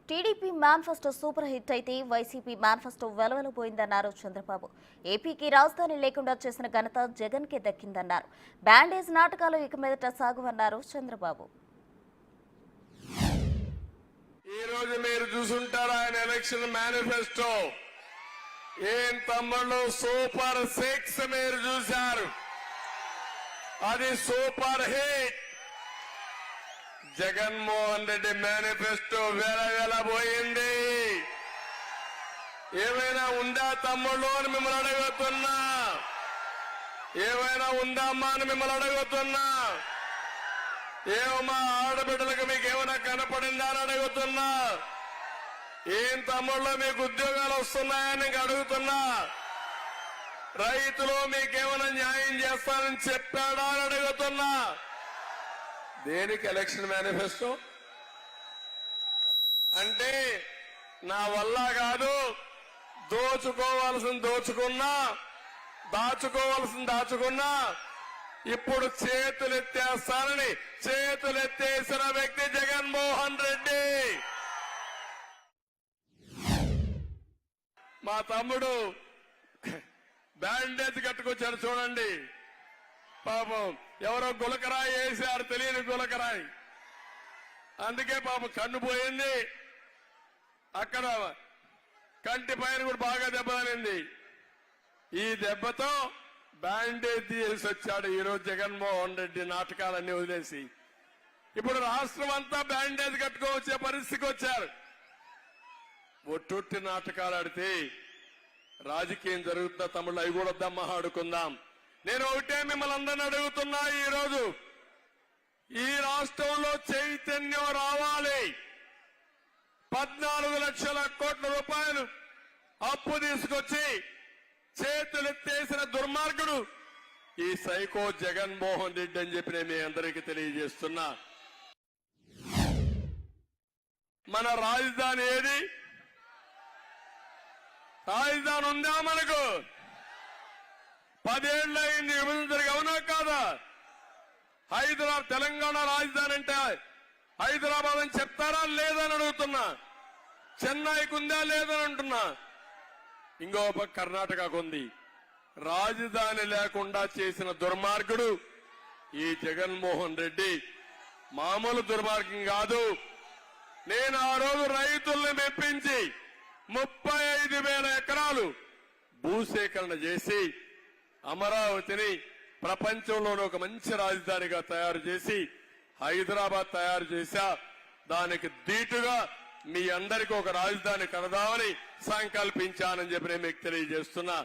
TDP manifesto super hit అయితే YCP manifesto వెలవెలబోయిందన్నారు Chandrababu. ఏపీకి రాజధాని లేకుండా చేసిన ఘనత జగన్ కే దక్కిందన్నారు. బ్యాండేజ్ నాటకాలు ఇక మీదట సాగువన్నారు చంద్రబాబు. ఈ రోజు మీరు చూసుంటారు ఆయన ఎలక్షన్ మేనిఫెస్టో. ఏం తమ్ముళ్ళు, సూపర్ 6 మీరు చూశారు, అది super hit. Jaganmohan Reddy manifesto వెలవెలబోయింది. ఏమైనా ఉందా తమ్ముళ్ళు అని మిమ్మల్ని అడుగుతున్నా, ఏమైనా ఉందమ్మా అని మిమ్మల్ని అడుగుతున్నా, ఏమమ్మా ఆడబిడ్డలకు మీకు ఏమైనా కనపడిందా అని అడుగుతున్నా, ఏం తమ్ముళ్ళు మీకు ఉద్యోగాలు వస్తున్నాయని నీకు అడుగుతున్నా, రైతులు మీకేమైనా న్యాయం చేస్తానని చెప్పాడా అని అడుగుతున్నా. దేనికి ఎలక్షన్ మేనిఫెస్టో అంటే? నా వల్ల కాదు, దోచుకోవాల్సింది దోచుకున్నా, దాచుకోవాల్సింది దాచుకున్నా, ఇప్పుడు చేతులెత్తేస్తానని చేతులెత్తేసిన వ్యక్తి జగన్మోహన్ రెడ్డి. మా తమ్ముడు బ్యాండేజ్ కట్టుకొచ్చారు చూడండి. పాపం ఎవరో గులకరాయి వేశారు, తెలియని గులకరాయి, అందుకే పాపం కన్ను పోయింది. అక్కడ కంటి పైన కూడా బాగా దెబ్బతింది. ఈ దెబ్బతో బ్యాండేజ్ తీసి వచ్చాడు ఈరోజు జగన్మోహన్ రెడ్డి. నాటకాలన్నీ వదిలేసి ఇప్పుడు రాష్ట్రం అంతా బ్యాండేజ్ కట్టుకోవచ్చే పరిస్థితికి వచ్చారు. ఒట్టొట్టి నాటకాలు ఆడితే రాజకీయం జరుగుతున్న తమ్ముళ్ళు అవి కూడా దమ్మ ఆడుకుందాం. నేను ఒకటే మిమ్మల్ని అందరిని అడుగుతున్నా, ఈరోజు ఈ రాష్ట్రంలో చైతన్యం రావాలి. 14 లక్షల కోట్ల రూపాయలు అప్పు తీసుకొచ్చి చేతులెత్తేసిన దుర్మార్గుడు ఈ సైకో జగన్మోహన్ రెడ్డి అని చెప్పి నేను మీ అందరికీ తెలియజేస్తున్నా. మన రాజధాని ఏది? రాజధాని ఉందా మనకు? 10 ఏళ్ళు అయింది విభజన జరిగి, అవునా కాదా? హైదరాబాద్ తెలంగాణ రాజధాని అంటే హైదరాబాద్ అని చెప్తారా లేదని అడుగుతున్నా. చెన్నైకి ఉందా లేదని అంటున్నా. ఇంకో పక్క కర్ణాటకకు ఉంది. రాజధాని లేకుండా చేసిన దుర్మార్గుడు ఈ జగన్మోహన్ రెడ్డి. మామూలు దుర్మార్గం కాదు. నేను ఆ రోజు రైతుల్ని మెప్పించి 35,000 ఎకరాలు భూసేకరణ చేసి అమరావతిని ప్రపంచంలోని ఒక మంచి రాజధానిగా తయారు చేసి హైదరాబాద్ తయారు చేశా. దానికి దీటుగా మీ అందరికీ ఒక రాజధాని కడదామని సంకల్పించానని చెప్పి నేను మీకు తెలియజేస్తున్నా.